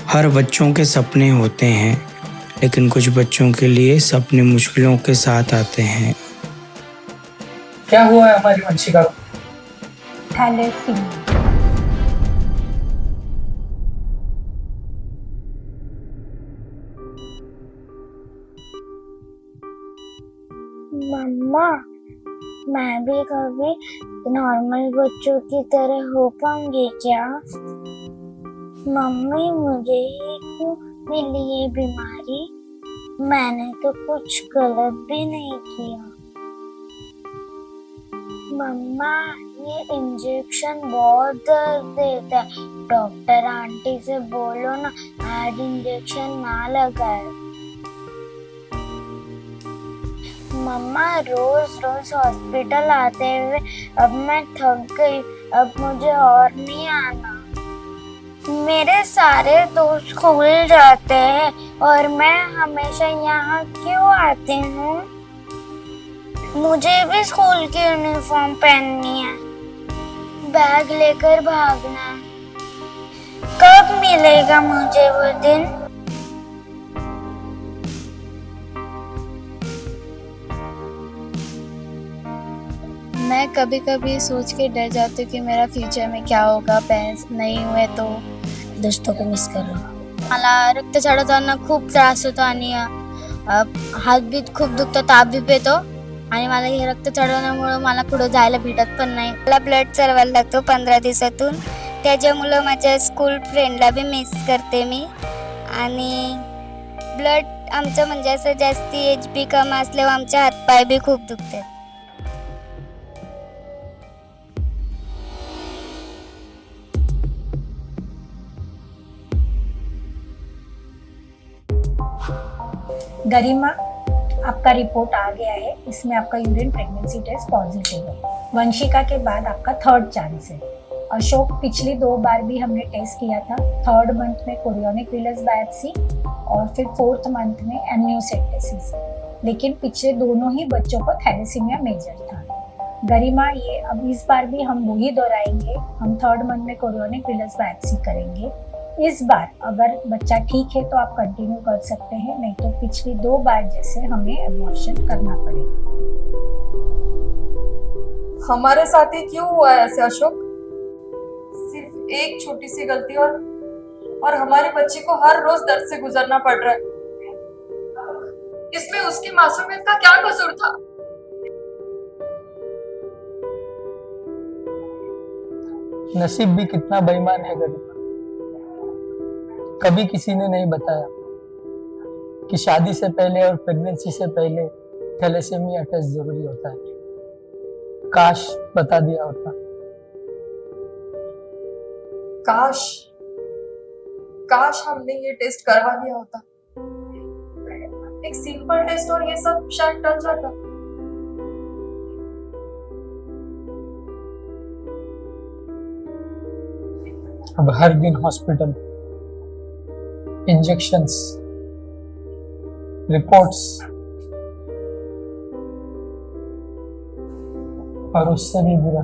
हर बच्चों के सपने होते हैं, लेकिन कुछ बच्चों के लिए सपने मुश्किलों के साथ आते हैं। क्या हुआ है हमारी वंशिका को? थैलेसीमिया। मम्मा, मैं भी कभी नॉर्मल बच्चों की तरह हो पाऊंगी क्या? मम्मी, मुझे ही क्यों मिली ये बीमारी? मैंने तो कुछ गलत भी नहीं किया। मम्मा, ये इंजेक्शन बहुत दर्द देता है। डॉक्टर आंटी से बोलो ना, आज इंजेक्शन ना लगाए। मम्मा, रोज रोज हॉस्पिटल आते हुए अब मैं थक गई। अब मुझे और नहीं आना। मेरे सारे दोस्त स्कूल जाते हैं और मैं हमेशा यहाँ क्यों आती हूँ? मुझे भी स्कूल की यूनिफॉर्म पहननी है, बैग लेकर भागना है। कब मिलेगा मुझे वो दिन? मैं कभी कभी सोच के डर जाती हूँ कि मेरा फ्यूचर में क्या होगा, पेरेंट्स नहीं हुए तो. दोस्तों को मिस कर रहा हूँ. मला रक्त चढवताना खूप त्रास होतो आणि हात बी खूप दुखतो, ताप बी येतो आणि मला हे रक्त चढवण्यामुळे मला पुढे जायला भेटत पण नाही. मला ब्लड चढवायला लागतो 15 दिवसातून. त्याच्यामुळे माझ्या स्कूल फ्रेंडला बी मिस करते मी. आणि ब्लड आमचं म्हणजे असं जास्ती HP कम असल्यावर आमचे हातपाय बी खूप दुखतात. गरिमा, आपका रिपोर्ट आ गया है. इसमें आपका यूरिन प्रेगनेंसी टेस्ट पॉजिटिव है. वंशिका के बाद आपका थर्ड चांस है. अशोक, पिछली 2 बार भी हमने टेस्ट किया था. 3rd मंथ में कोरियोनिक विलस बायोप्सी और फिर 4th मंथ में एम्नियोसेंटेसिस. लेकिन पिछले दोनों ही बच्चों को थैलेसीमिया मेजर था. गरिमा, ये अब इस बार भी हम वही दोहराएंगे. हम 3rd मंथ में कोरियोनिक विलस बायोप्सी करेंगे. इस बार अगर बच्चा ठीक है तो आप कंटिन्यू कर सकते हैं, नहीं तो पिछली 2 बार जैसे हमें एबॉर्शन करना पड़ेगा. हमारे साथ ही क्यों हुआ है ऐसे अशोक? सिर्फ एक छोटी सी गलती और हमारे बच्चे को हर रोज दर्द से गुजरना पड़ रहा है. इसमें उसकी मासूमियत का क्या कसूर था? नसीब भी कितना बेईमान है गरिमा. कभी किसी ने नहीं बताया कि शादी से पहले और प्रेगनेंसी से पहले थैलेसीमिया टेस्ट जरूरी होता है. काश बता दिया होता. काश हमने ये टेस्ट करवा लिया होता. एक सिंपल टेस्ट और ये सब शायद टल जाता. अब हर दिन हॉस्पिटल, इंजेक्शंस, रिपोर्ट्स और उससे भी बुरा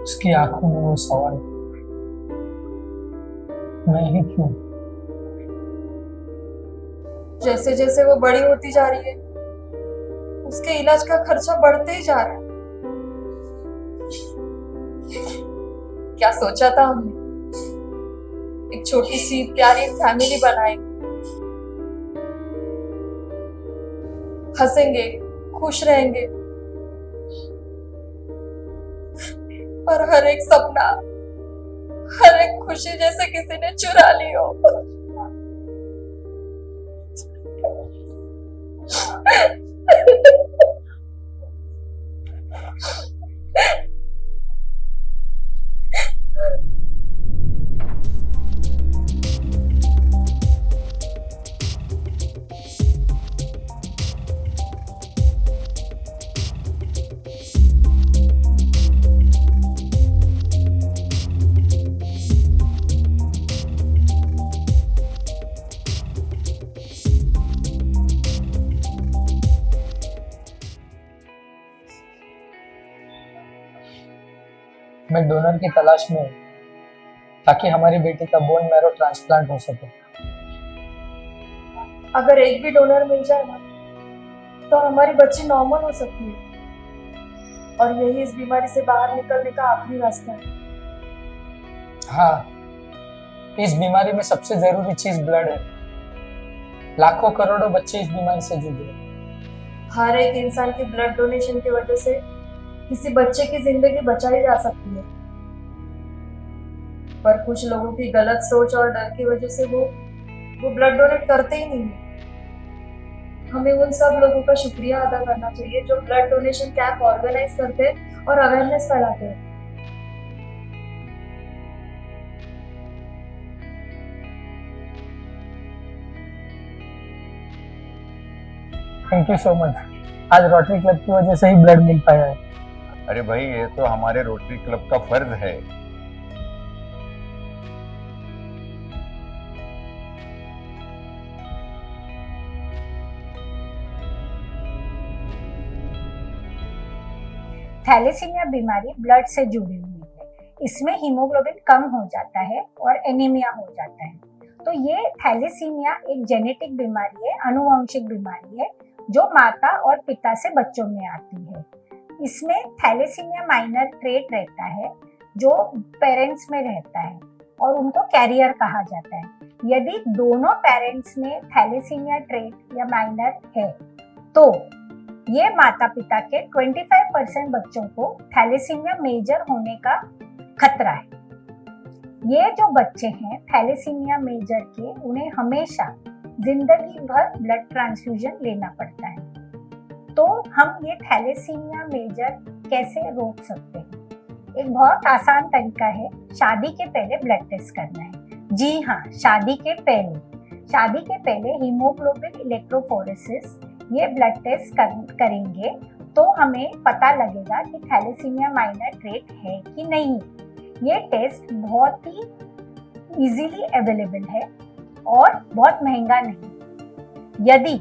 उसकी आंखों में वो सवाल, मैं ही क्यों? जैसे जैसे वो बड़ी होती जा रही है, उसके इलाज का खर्चा बढ़ते ही जा रहा है. क्या सोचा था हमने? एक छोटी सी प्यारी फैमिली बनाएंगे, हंसेंगे, खुश रहेंगे, और हर एक सपना, हर एक खुशी जैसे किसी ने चुरा ली हो. मैं डोनर की तलाश में ताकि हमारी बेटी का बोन मैरो ट्रांसप्लांट हो सके। अगर एक भी डोनर मिल जाए ना तो हमारी बच्ची नॉर्मल हो सकती है और यही इस बीमारी से बाहर निकलने का आखिरी रास्ता है। हाँ, इस बीमारी में सबसे जरूरी चीज ब्लड है। लाखों करोड़ों बच्चे इस बीमारी से जूझ रहे हैं। हर एक इंसान की ब्लड डोनेशन की वजह से किसी बच्चे की जिंदगी बचाई जा सकती है, पर कुछ लोगों की गलत सोच और डर की वजह से वो ब्लड डोनेट करते ही नहीं है। हमें उन सब लोगों का शुक्रिया अदा करना चाहिए जो ब्लड डोनेशन कैंप ऑर्गेनाइज करते हैं और अवेयरनेस फैलाते हैं। Thank you so much. आज रोटरी क्लब की वजह से ही ब्लड मिल पाया है। अरे भाई, ये तो हमारे रोटरी क्लब का फर्ज है। थैलेसीमिया बीमारी ब्लड से जुड़ी हुई है। इसमें हीमोग्लोबिन कम हो जाता है और एनीमिया हो जाता है। तो ये थैलेसीमिया एक जेनेटिक बीमारी है, आनुवंशिक बीमारी है जो माता और पिता से बच्चों में आती है। इसमें थैलेसीमिया माइनर ट्रेट रहता है जो पेरेंट्स में रहता है और उनको कैरियर कहा जाता है। यदि दोनों पेरेंट्स में थैलेसीमिया ट्रेट या माइनर है तो ये माता पिता के 25% बच्चों को थैलेसीमिया मेजर होने का खतरा है। ये जो बच्चे हैं थैलेसीमिया मेजर के, उन्हें हमेशा जिंदगी भर ब्लड ट्रांसफ्यूजन लेना पड़ता है। तो हम ये थैलेसीमिया मेजर कैसे रोक सकते हैं? एक बहुत आसान तरीका है, शादी के पहले ब्लड टेस्ट करना है। जी हाँ, शादी के पहले हीमोग्लोबिन इलेक्ट्रोफोरेसिस ये ब्लड टेस्ट करेंगे तो हमें पता लगेगा कि थैलेसीमिया माइनर ट्रेट है कि नहीं। ये टेस्ट बहुत ही इजीली अवेलेबल है और बहुत महंगा नहीं। यदि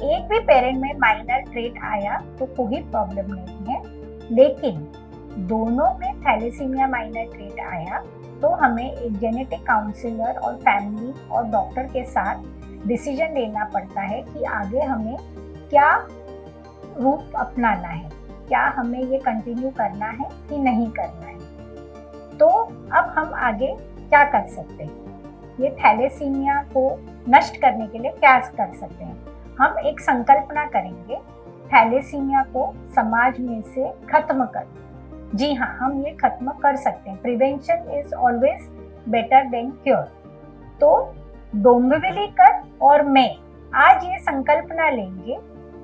एक भी पेरेंट में माइनर ट्रेट आया तो कोई प्रॉब्लम नहीं है, लेकिन दोनों में थैलेसीमिया माइनर ट्रेट आया तो हमें एक जेनेटिक काउंसलर और फैमिली और डॉक्टर के साथ डिसीजन लेना पड़ता है कि आगे हमें क्या रूट अपनाना है, क्या हमें ये कंटिन्यू करना है कि नहीं करना है। तो अब हम आगे क्या कर सकते हैं? ये थैलेसीमिया को नष्ट करने के लिए क्या कर सकते हैं? हम एक संकल्पना करेंगे, थैलेसीमिया को समाज में से खत्म कर। जी हाँ, हम ये खत्म कर सकते हैं। Prevention is always better than cure. तो डोंबिवलीकर और मैं आज ये संकल्पना लेंगे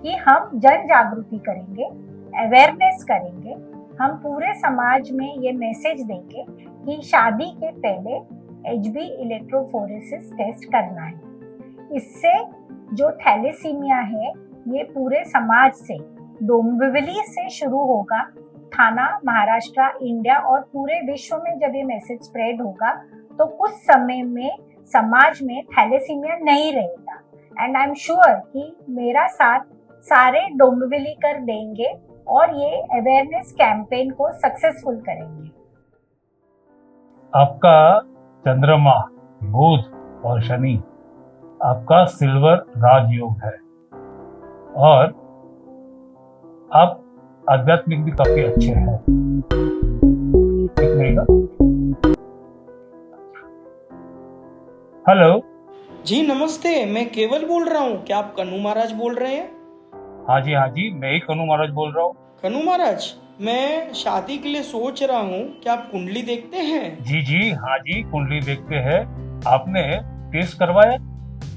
कि हम जन जागृति करेंगे, अवेयरनेस करेंगे। हम पूरे समाज में ये मैसेज देंगे कि शादी के पहले HB इलेक्ट्रोफोरेसिस टेस्ट करना है। इससे जो थैलेसीमिया है ये पूरे समाज से, डोंबिवली से शुरू होगा, थाना, महाराष्ट्र, इंडिया और पूरे विश्व में जब ये मैसेज स्प्रेड होगा तो कुछ समय में समाज में थैलेसीमिया नहीं रहेगा। एंड आई एम श्योर कि मेरा साथ सारे डोंबिवली कर देंगे और ये अवेयरनेस कैंपेन को सक्सेसफुल करेंगे। आपका चंद्रमा, बुध और शनि आपका सिल्वर राजयोग है और आप आध्यात्मिक भी काफी अच्छे हैं। हेलो जी नमस्ते, मैं केवल बोल रहा हूँ। क्या आप कन्नू महाराज बोल रहे हैं? हाँ जी, मैं ही कन्नू महाराज बोल रहा हूँ। कन्नू महाराज, मैं शादी के लिए सोच रहा हूँ, क्या आप कुंडली देखते हैं? जी, हाँ जी, कुंडली देखते हैं। आपने टेस्ट करवाया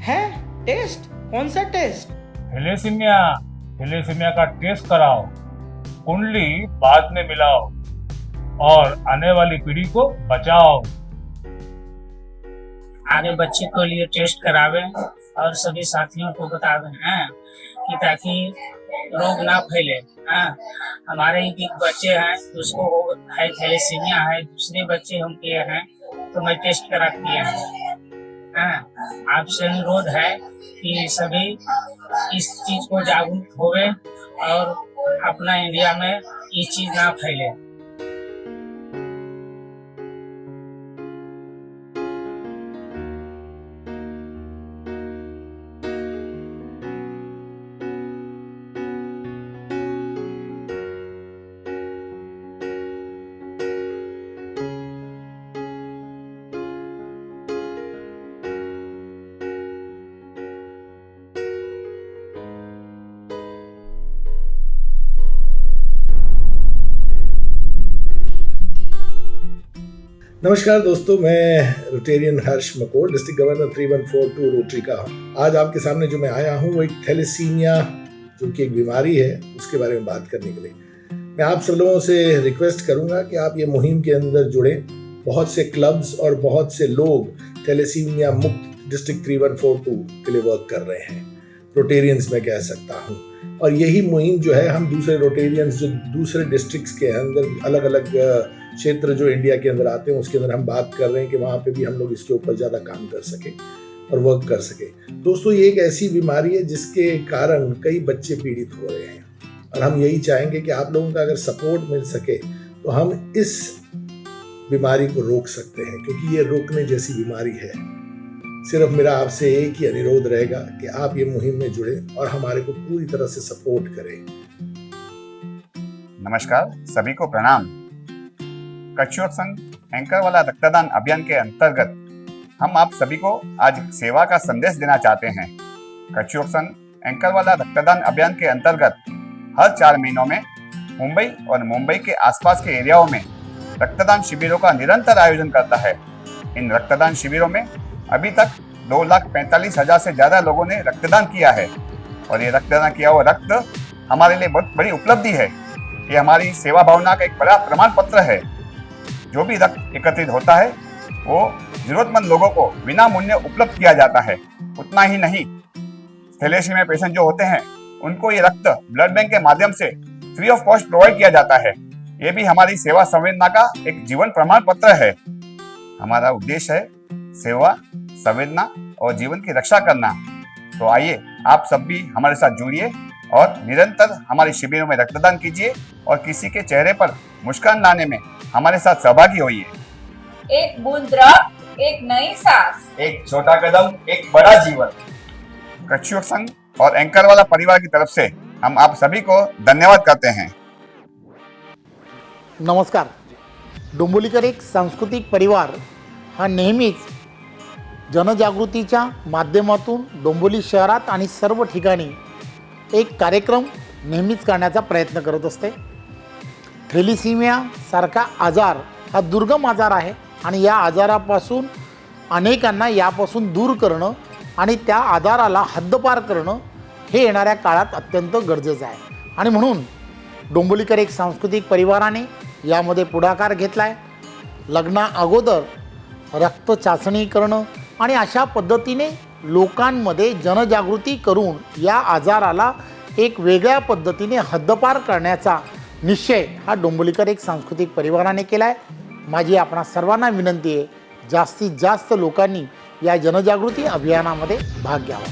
है? टेस्ट? कौन सा टेस्ट? थैलेसीमिया का टेस्ट कराओ, कुंडली बाद में मिलाओ और आने वाली पीढ़ी को बचाओ। आगे बच्चे के लिए टेस्ट करावे और सभी साथियों को बतावे हैं कि ताकि रोग ना फैले। हमारे ही बच्चे हैं, उसको है थैलेसीमिया है, दूसरे बच्चे हम किए हैं तो मैं टेस्ट करा किए हैं। आपसे अनुरोध है कि सभी इस चीज को जागरूक होवे और अपना इंडिया में ये चीज ना फैले। नमस्कार दोस्तों, मैं रोटेरियन हर्ष मकोड़, डिस्ट्रिक्ट गवर्नर 3142 रोटरी का हूँ। आज आपके सामने जो मैं आया हूँ वो एक थैलेसीमिया जो कि एक बीमारी है उसके बारे में बात करने के लिए। मैं आप सब लोगों से रिक्वेस्ट करूँगा कि आप ये मुहिम के अंदर जुड़ें। बहुत से क्लब्स और बहुत से लोग थैलेसीमिया मुक्त डिस्ट्रिक्ट 3142 के लिए वर्क कर रहे हैं, रोटेरियंस मैं कह सकता हूँ। और यही मुहिम जो है हम दूसरे रोटेरियंस जो दूसरे डिस्ट्रिक्ट्स के अंदर अलग अलग क्षेत्र जो इंडिया के अंदर आते हैं उसके अंदर हम बात कर रहे हैं कि वहाँ पे भी हम लोग इसके ऊपर ज़्यादा काम कर सकें और वर्क कर सकें। दोस्तों, ये एक ऐसी बीमारी है जिसके कारण कई बच्चे पीड़ित हो रहे हैं और हम यही चाहेंगे कि आप लोगों का अगर सपोर्ट मिल सके तो हम इस बीमारी को रोक सकते हैं, क्योंकि ये रोकने जैसी बीमारी है। सिर्फ मेरा आपसे एक ही अनुरोध रहेगा कि आप ये मुहिम में जुड़े और हमारे को पूरी तरह से सपोर्ट करें। नमस्कार, सभी को प्रणाम। कच्छुवक संघ एंकर वाला रक्तदान अभियान के अंतर्गत हम आप सभी को आज सेवा का संदेश देना चाहते हैं। कच्छुवक संघ एंकर वाला रक्तदान अभियान के अंतर्गत हर 4 महीनों में मुंबई और मुंबई के आसपास के एरियाओं में रक्तदान शिविरों का निरंतर आयोजन करता है। इन रक्तदान शिविरों में अभी तक 2,45,000 से ज्यादा लोगों ने रक्तदान किया है और ये रक्तदान किया हुआ रक्त हमारे लिए बहुत बड़ी उपलब्धि है। ये हमारी सेवा भावना का एक बड़ा प्रमाण पत्र है। जो भी रक्त एकत्रित होता है वो जरूरतमंद लोगों को बिना मूल्य उपलब्ध किया जाता है। उतना ही नहीं, थैलेसीमिया पेशेंट जो होते हैं उनको ये रक्त ब्लड बैंक के माध्यम से फ्री ऑफ कॉस्ट प्रोवाइड किया जाता है। ये भी हमारी सेवा संवेदना का एक जीवन प्रमाण पत्र है। हमारा उद्देश्य है सेवा, संवेदना और जीवन की रक्षा करना। तो आइए आप सब भी हमारे साथ जुड़िए और निरंतर हमारे शिविरों में रक्तदान कीजिए और किसी के चेहरे पर मुस्कान लाने में हमारे साथ सहभागी होइए। एक बूंद रक्त, एक नई सांस, एक छोटा कदम, एक बड़ा जीवन। कच्छुवक संघ और एंकर वाला परिवार की तरफ से हम आप सभी को धन्यवाद करते हैं। नमस्कार। डोंबिवलीकर एक सांस्कृतिक परिवार हा नेहमीच जनजागृतीच्या माध्यमातून डोंबिवली शहरात आणि सर्व ठिकाणी एक कार्यक्रम नेहमीच करण्याचा प्रयत्न करत असते। थॅलेसीमिया सारखा आजार हा दुर्गम आजार आहे आणि या आजारापासून अनेकांना यापासून दूर करणं आणि त्या आजाराला हद्दपार करणं हे येणाऱ्या काळात अत्यंत गरजेचं आहे। आणि म्हणून डोंबिवलीकर एक सांस्कृतिक परिवाराने यामध्ये पुढाकार घेतला आहे। लग्ना अगोदर रक्त चाचणी करणं आणि अशा पद्धतीने लोकांमध्ये जनजागृती करून या आजाराला एक वेगळ्या पद्धतीने हद्दपार करण्याचा निश्चय हा डोंबिवलीकर एक सांस्कृतिक परिवाराने केला आहे। माझी आपणा सर्वांना विनंती आहे, जास्तीत जास्त लोकांनी या जनजागृती अभियानामध्ये भाग घ्यावा।